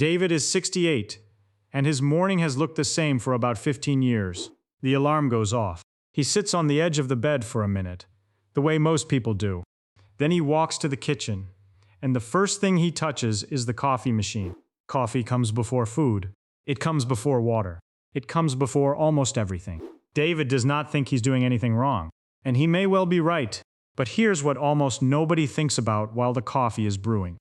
David is 68, and his morning has looked the same for about 15 years. The alarm goes off. He sits on the edge of the bed for a minute, the way most people do. Then he walks to the kitchen, and the first thing he touches is the coffee machine. Coffee comes before food. It comes before water. It comes before almost everything. David does not think he's doing anything wrong, and he may well be right. But here's what almost nobody thinks about while the coffee is brewing.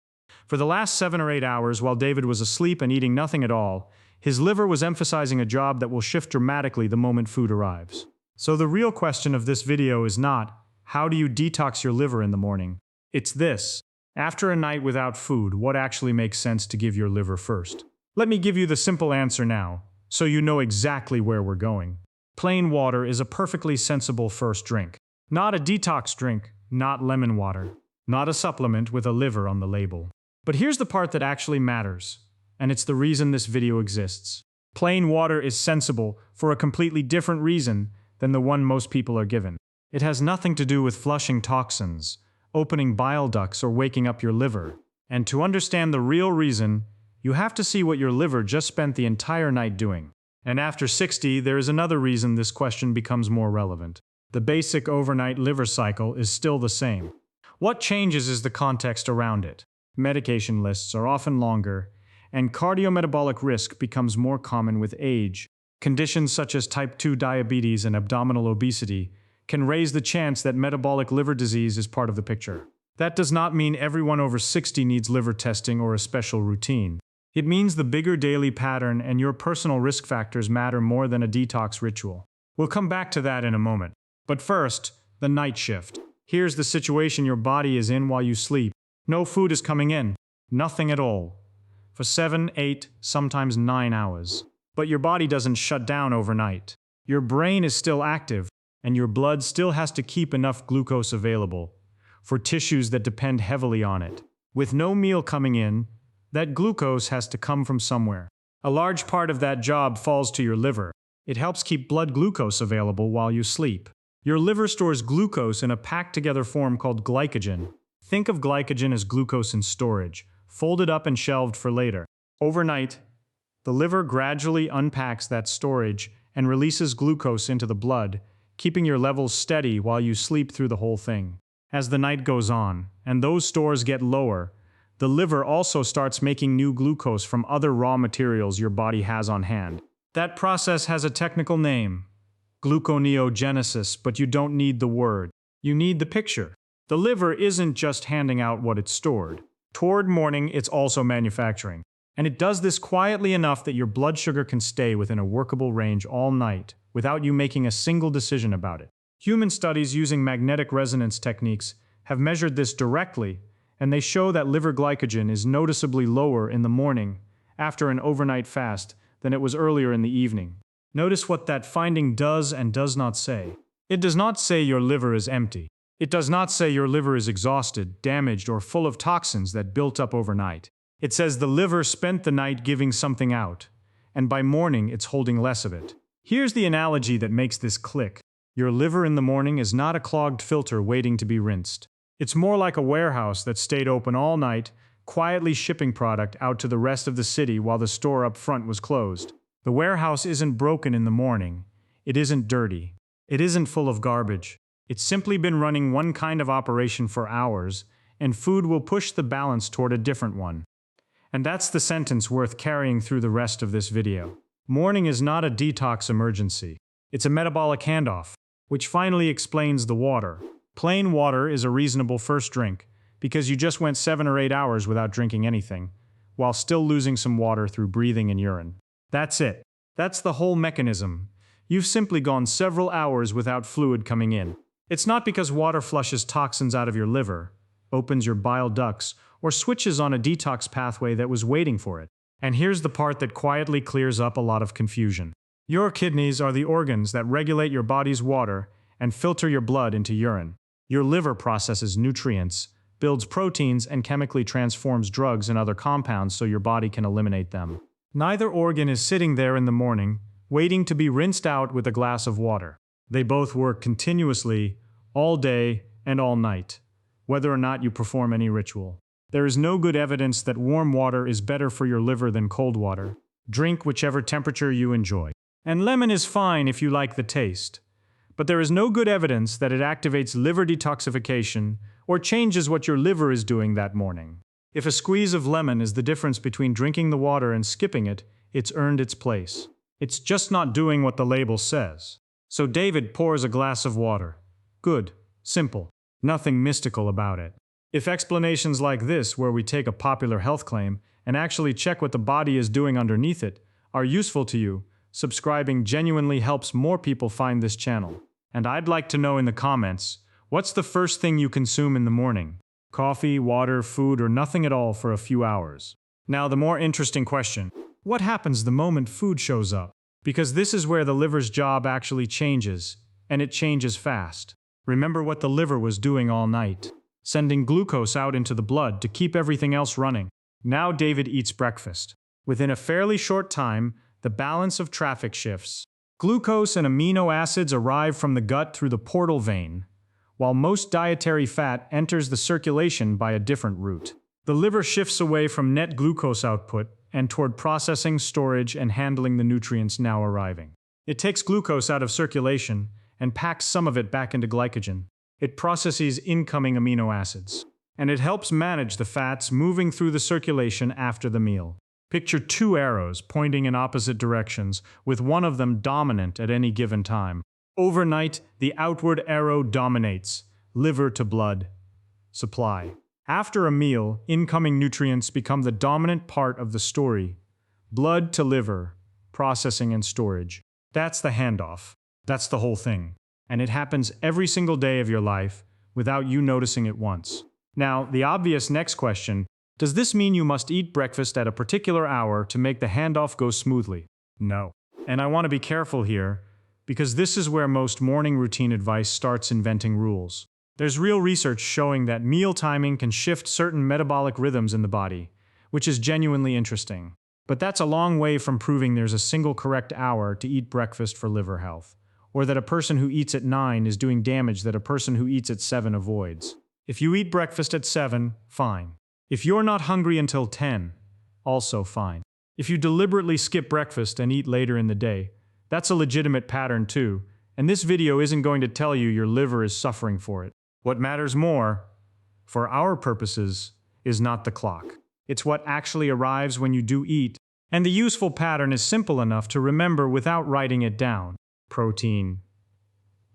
For the last 7 or 8 hours, while David was asleep and eating nothing at all, his liver was emphasizing a job that will shift dramatically the moment food arrives. So the real question of this video is not, how do you detox your liver in the morning? It's this: after a night without food, what actually makes sense to give your liver first? Let me give you the simple answer now, so you know exactly where we're going. Plain water is a perfectly sensible first drink. Not a detox drink, not lemon water, not a supplement with a liver on the label. But here's the part that actually matters, and it's the reason this video exists. Plain water is sensible for a completely different reason than the one most people are given. It has nothing to do with flushing toxins, opening bile ducts, or waking up your liver. And to understand the real reason, you have to see what your liver just spent the entire night doing. And after 60, there is another reason this question becomes more relevant. The basic overnight liver cycle is still the same. What changes is the context around it. Medication lists are often longer, and cardiometabolic risk becomes more common with age. Conditions such as type 2 diabetes and abdominal obesity can raise the chance that metabolic liver disease is part of the picture. That does not mean everyone over 60 needs liver testing or a special routine. It means the bigger daily pattern and your personal risk factors matter more than a detox ritual. We'll come back to that in a moment. But first, the night shift. Here's the situation your body is in while you sleep. No food is coming in. Nothing at all. For 7, 8, sometimes 9 hours. But your body doesn't shut down overnight. Your brain is still active, and your blood still has to keep enough glucose available for tissues that depend heavily on it. With no meal coming in, that glucose has to come from somewhere. A large part of that job falls to your liver. It helps keep blood glucose available while you sleep. Your liver stores glucose in a packed-together form called glycogen. Think of glycogen as glucose in storage, folded up and shelved for later. Overnight, the liver gradually unpacks that storage and releases glucose into the blood, keeping your levels steady while you sleep through the whole thing. As the night goes on, and those stores get lower, the liver also starts making new glucose from other raw materials your body has on hand. That process has a technical name: gluconeogenesis, but you don't need the word. You need the picture. The liver isn't just handing out what it's stored. Toward morning, it's also manufacturing. And it does this quietly enough that your blood sugar can stay within a workable range all night without you making a single decision about it. Human studies using magnetic resonance techniques have measured this directly, and they show that liver glycogen is noticeably lower in the morning after an overnight fast than it was earlier in the evening. Notice what that finding does and does not say. It does not say your liver is empty. It does not say your liver is exhausted, damaged, or full of toxins that built up overnight. It says the liver spent the night giving something out, and by morning it's holding less of it. Here's the analogy that makes this click. Your liver in the morning is not a clogged filter waiting to be rinsed. It's more like a warehouse that stayed open all night, quietly shipping product out to the rest of the city while the store up front was closed. The warehouse isn't broken in the morning. It isn't dirty. It isn't full of garbage. It's simply been running one kind of operation for hours, and food will push the balance toward a different one. And that's the sentence worth carrying through the rest of this video. Morning is not a detox emergency. It's a metabolic handoff, which finally explains the water. Plain water is a reasonable first drink, because you just went 7 or 8 hours without drinking anything, while still losing some water through breathing and urine. That's it. That's the whole mechanism. You've simply gone several hours without fluid coming in. It's not because water flushes toxins out of your liver, opens your bile ducts, or switches on a detox pathway that was waiting for it. And here's the part that quietly clears up a lot of confusion. Your kidneys are the organs that regulate your body's water and filter your blood into urine. Your liver processes nutrients, builds proteins, and chemically transforms drugs and other compounds so your body can eliminate them. Neither organ is sitting there in the morning, waiting to be rinsed out with a glass of water. They both work continuously, all day and all night, whether or not you perform any ritual. There is no good evidence that warm water is better for your liver than cold water. Drink whichever temperature you enjoy. And lemon is fine if you like the taste. But there is no good evidence that it activates liver detoxification or changes what your liver is doing that morning. If a squeeze of lemon is the difference between drinking the water and skipping it, it's earned its place. It's just not doing what the label says. So David pours a glass of water. Good, simple, nothing mystical about it. If explanations like this, where we take a popular health claim and actually check what the body is doing underneath it, are useful to you, subscribing genuinely helps more people find this channel. And I'd like to know in the comments, what's the first thing you consume in the morning? Coffee, water, food, or nothing at all for a few hours? Now the more interesting question, what happens the moment food shows up? Because this is where the liver's job actually changes, and it changes fast. Remember what the liver was doing all night, sending glucose out into the blood to keep everything else running. Now David eats breakfast. Within a fairly short time, the balance of traffic shifts. Glucose and amino acids arrive from the gut through the portal vein, while most dietary fat enters the circulation by a different route. The liver shifts away from net glucose output and toward processing, storage, and handling the nutrients now arriving. It takes glucose out of circulation and packs some of it back into glycogen. It processes incoming amino acids, and it helps manage the fats moving through the circulation after the meal. Picture two arrows pointing in opposite directions, with one of them dominant at any given time. Overnight, the outward arrow dominates, liver to blood supply. After a meal, incoming nutrients become the dominant part of the story. Blood to liver, processing and storage. That's the handoff. That's the whole thing. And it happens every single day of your life without you noticing it once. Now, the obvious next question, does this mean you must eat breakfast at a particular hour to make the handoff go smoothly? No. And I want to be careful here, because this is where most morning routine advice starts inventing rules. There's real research showing that meal timing can shift certain metabolic rhythms in the body, which is genuinely interesting. But that's a long way from proving there's a single correct hour to eat breakfast for liver health, or that a person who eats at 9 is doing damage that a person who eats at 7 avoids. If you eat breakfast at 7, fine. If you're not hungry until 10, also fine. If you deliberately skip breakfast and eat later in the day, that's a legitimate pattern too, and this video isn't going to tell you your liver is suffering for it. What matters more, for our purposes, is not the clock. It's what actually arrives when you do eat, and the useful pattern is simple enough to remember without writing it down. Protein,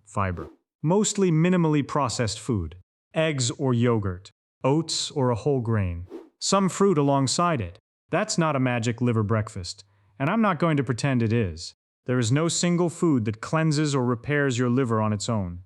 fiber, mostly minimally processed food, eggs or yogurt, oats or a whole grain, some fruit alongside it. That's not a magic liver breakfast, and I'm not going to pretend it is. There is no single food that cleanses or repairs your liver on its own.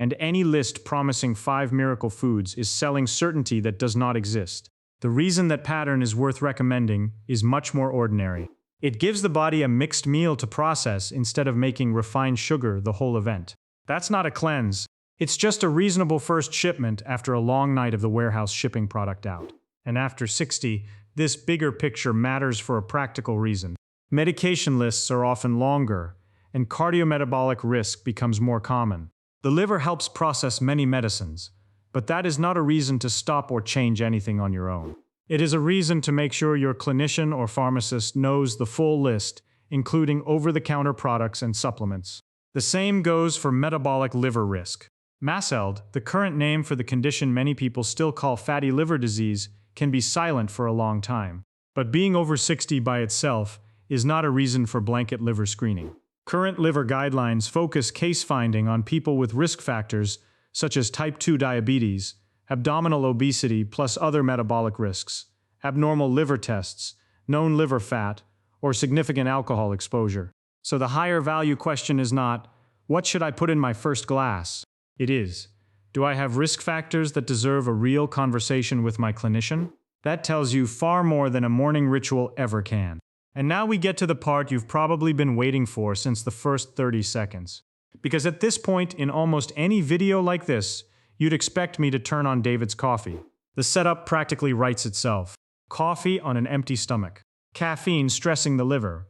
And any list promising 5 miracle foods is selling certainty that does not exist. The reason that pattern is worth recommending is much more ordinary. It gives the body a mixed meal to process instead of making refined sugar the whole event. That's not a cleanse. It's just a reasonable first shipment after a long night of the warehouse shipping product out. And after 60, this bigger picture matters for a practical reason. Medication lists are often longer, and cardiometabolic risk becomes more common. The liver helps process many medicines, but that is not a reason to stop or change anything on your own. It is a reason to make sure your clinician or pharmacist knows the full list, including over-the-counter products and supplements. The same goes for metabolic liver risk. MASLD, the current name for the condition many people still call fatty liver disease, can be silent for a long time. But being over 60 by itself is not a reason for blanket liver screening. Current liver guidelines focus case finding on people with risk factors such as type 2 diabetes, abdominal obesity plus other metabolic risks, abnormal liver tests, known liver fat, or significant alcohol exposure. So the higher value question is not, what should I put in my first glass? It is, do I have risk factors that deserve a real conversation with my clinician? That tells you far more than a morning ritual ever can. And now we get to the part you've probably been waiting for since the first 30 seconds. Because at this point in almost any video like this, you'd expect me to turn on David's coffee. The setup practically writes itself. Coffee on an empty stomach. Caffeine stressing the liver.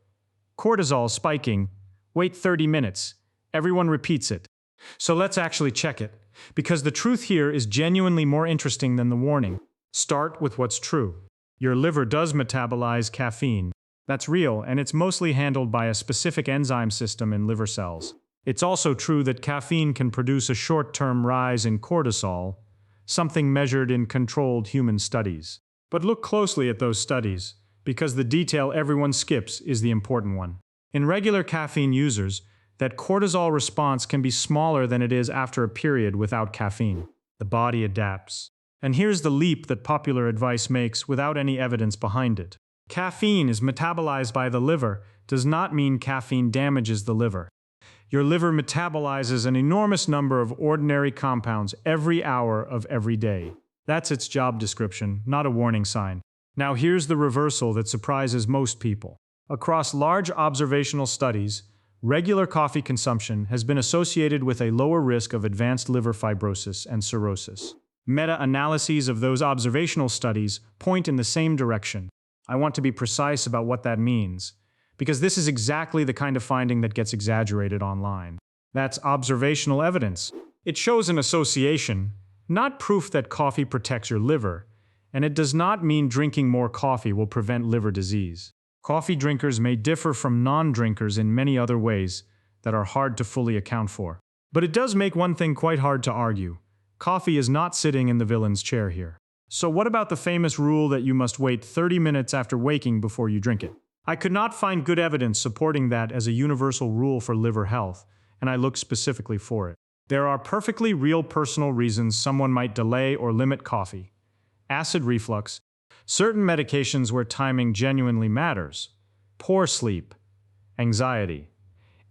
Cortisol spiking. Wait 30 minutes. Everyone repeats it. So let's actually check it. Because the truth here is genuinely more interesting than the warning. Start with what's true. Your liver does metabolize caffeine. That's real, and it's mostly handled by a specific enzyme system in liver cells. It's also true that caffeine can produce a short-term rise in cortisol, something measured in controlled human studies. But look closely at those studies, because the detail everyone skips is the important one. In regular caffeine users, that cortisol response can be smaller than it is after a period without caffeine. The body adapts. And here's the leap that popular advice makes without any evidence behind it. Caffeine is metabolized by the liver does not mean caffeine damages the liver. Your liver metabolizes an enormous number of ordinary compounds every hour of every day. That's its job description, not a warning sign. Now here's the reversal that surprises most people. Across large observational studies, regular coffee consumption has been associated with a lower risk of advanced liver fibrosis and cirrhosis. Meta-analyses of those observational studies point in the same direction. I want to be precise about what that means, because this is exactly the kind of finding that gets exaggerated online. That's observational evidence. It shows an association, not proof that coffee protects your liver, and it does not mean drinking more coffee will prevent liver disease. Coffee drinkers may differ from non-drinkers in many other ways that are hard to fully account for. But it does make one thing quite hard to argue. Coffee is not sitting in the villain's chair here. So what about the famous rule that you must wait 30 minutes after waking before you drink it? I could not find good evidence supporting that as a universal rule for liver health, and I looked specifically for it. There are perfectly real personal reasons someone might delay or limit coffee. Acid reflux, certain medications where timing genuinely matters, poor sleep, anxiety,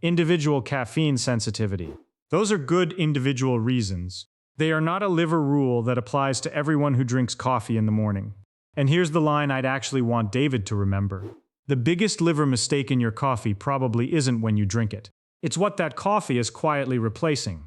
individual caffeine sensitivity. Those are good individual reasons. They are not a liver rule that applies to everyone who drinks coffee in the morning. And here's the line I'd actually want David to remember. The biggest liver mistake in your coffee probably isn't when you drink it. It's what that coffee is quietly replacing.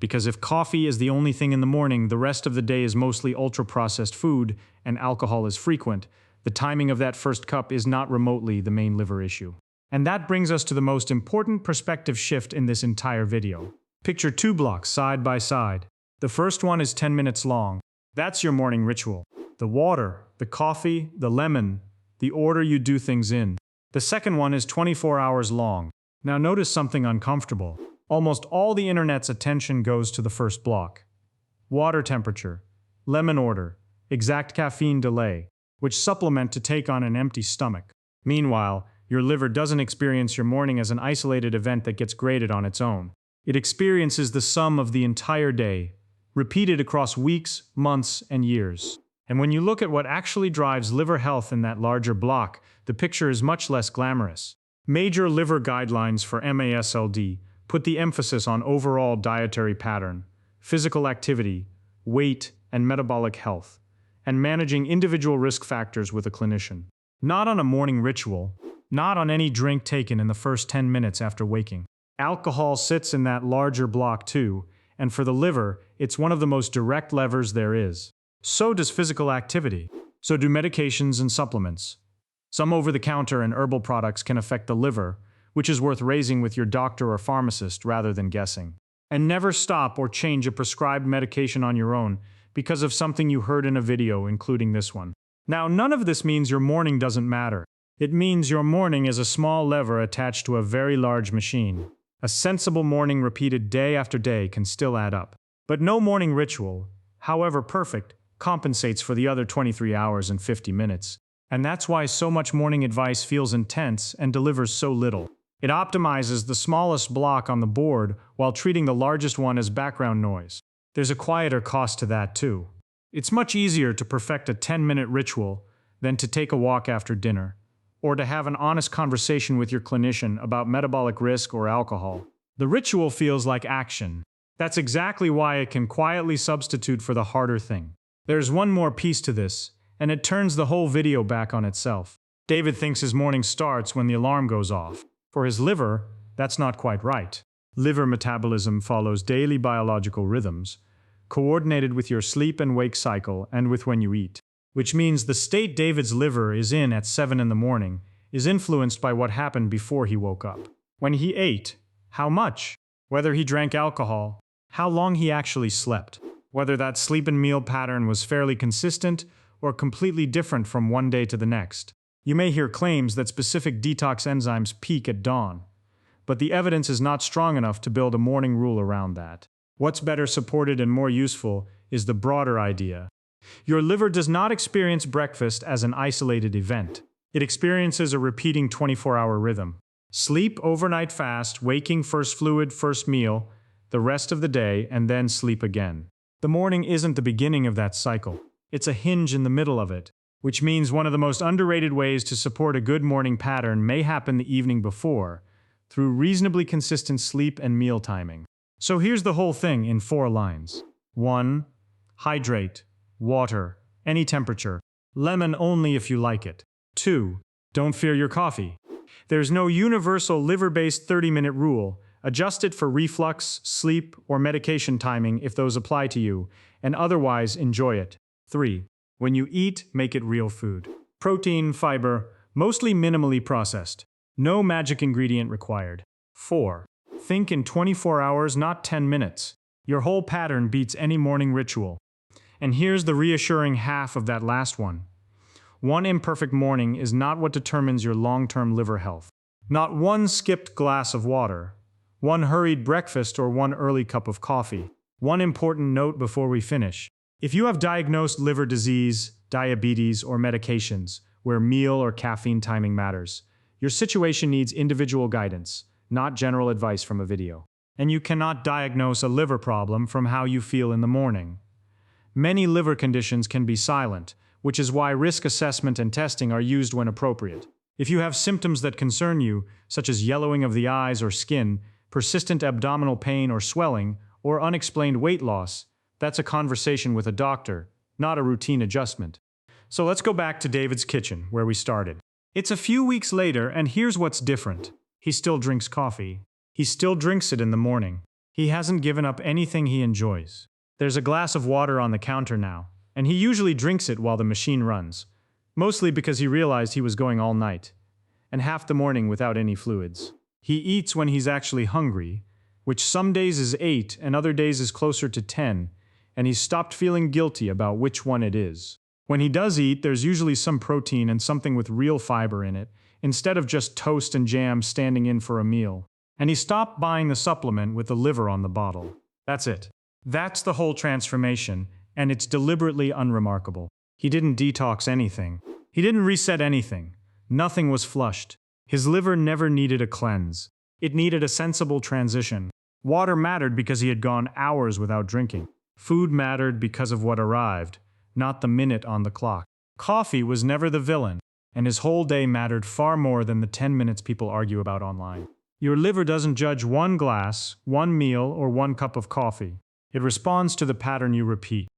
Because if coffee is the only thing in the morning, the rest of the day is mostly ultra-processed food, and alcohol is frequent, the timing of that first cup is not remotely the main liver issue. And that brings us to the most important perspective shift in this entire video. Picture two blocks side by side. The first one is 10 minutes long. That's your morning ritual. The water, the coffee, the lemon, the order you do things in. The second one is 24 hours long. Now notice something uncomfortable. Almost all the internet's attention goes to the first block. Water temperature, lemon order, exact caffeine delay, which supplement to take on an empty stomach. Meanwhile, your liver doesn't experience your morning as an isolated event that gets graded on its own. It experiences the sum of the entire day, repeated across weeks, months, and years. And when you look at what actually drives liver health in that larger block, the picture is much less glamorous. Major liver guidelines for MASLD put the emphasis on overall dietary pattern, physical activity, weight, and metabolic health, and managing individual risk factors with a clinician. Not on a morning ritual, not on any drink taken in the first 10 minutes after waking. Alcohol sits in that larger block too, and for the liver, it's one of the most direct levers there is. So does physical activity. So do medications and supplements. Some over-the-counter and herbal products can affect the liver, which is worth raising with your doctor or pharmacist rather than guessing. And never stop or change a prescribed medication on your own because of something you heard in a video, including this one. Now, none of this means your morning doesn't matter. It means your morning is a small lever attached to a very large machine. A sensible morning repeated day after day can still add up. But no morning ritual, however perfect, compensates for the other 23 hours and 50 minutes. And that's why so much morning advice feels intense and delivers so little. It optimizes the smallest block on the board while treating the largest one as background noise. There's a quieter cost to that too. It's much easier to perfect a 10-minute ritual than to take a walk after dinner, or to have an honest conversation with your clinician about metabolic risk or alcohol. The ritual feels like action. That's exactly why it can quietly substitute for the harder thing. There's one more piece to this, and it turns the whole video back on itself. David thinks his morning starts when the alarm goes off. For his liver, that's not quite right. Liver metabolism follows daily biological rhythms, coordinated with your sleep and wake cycle and with when you eat. Which means the state David's liver is in at 7 in the morning is influenced by what happened before he woke up. When he ate, how much, whether he drank alcohol, how long he actually slept. whether that sleep and meal pattern was fairly consistent or completely different from one day to the next. You may hear claims that specific detox enzymes peak at dawn, but the evidence is not strong enough to build a morning rule around that. What's better supported and more useful is the broader idea. Your liver does not experience breakfast as an isolated event. It experiences a repeating 24-hour rhythm. Sleep, overnight fast, waking, first fluid, first meal, the rest of the day, and then sleep again. The morning isn't the beginning of that cycle. It's a hinge in the middle of it, which means one of the most underrated ways to support a good morning pattern may happen the evening before, through reasonably consistent sleep and meal timing. So here's the whole thing in 4 lines. 1. Hydrate. Water. Any temperature. Lemon only if you like it. 2. Don't fear your coffee. There's no universal liver-based 30-minute rule. Adjust it for reflux, sleep, or medication timing if those apply to you, and otherwise enjoy it. 3. When you eat, make it real food. Protein, fiber, mostly minimally processed. No magic ingredient required. 4. Think in 24 hours, not 10 minutes. Your whole pattern beats any morning ritual. And here's the reassuring half of that last one. One imperfect morning is not what determines your long-term liver health. Not one skipped glass of water, one hurried breakfast, or one early cup of coffee. One important note before we finish. If you have diagnosed liver disease, diabetes, or medications, where meal or caffeine timing matters, your situation needs individual guidance, not general advice from a video. And you cannot diagnose a liver problem from how you feel in the morning. Many liver conditions can be silent, which is why risk assessment and testing are used when appropriate. If you have symptoms that concern you, such as yellowing of the eyes or skin, persistent abdominal pain or swelling, or unexplained weight loss, that's a conversation with a doctor, not a routine adjustment. So let's go back to David's kitchen, where we started. It's a few weeks later, and here's what's different. He still drinks coffee. He still drinks it in the morning. He hasn't given up anything he enjoys. There's a glass of water on the counter now, and he usually drinks it while the machine runs, mostly because he realized he was going all night, and half the morning without any fluids. He eats when he's actually hungry, which some days is 8 and other days is closer to 10, and he's stopped feeling guilty about which one it is. When he does eat, there's usually some protein and something with real fiber in it, instead of just toast and jam standing in for a meal. And he stopped buying the supplement with the liver on the bottle. That's it. That's the whole transformation, and it's deliberately unremarkable. He didn't detox anything. He didn't reset anything. Nothing was flushed. His liver never needed a cleanse. It needed a sensible transition. Water mattered because he had gone hours without drinking. Food mattered because of what arrived, not the minute on the clock. Coffee was never the villain, and his whole day mattered far more than the 10 minutes people argue about online. Your liver doesn't judge one glass, one meal, or one cup of coffee. It responds to the pattern you repeat.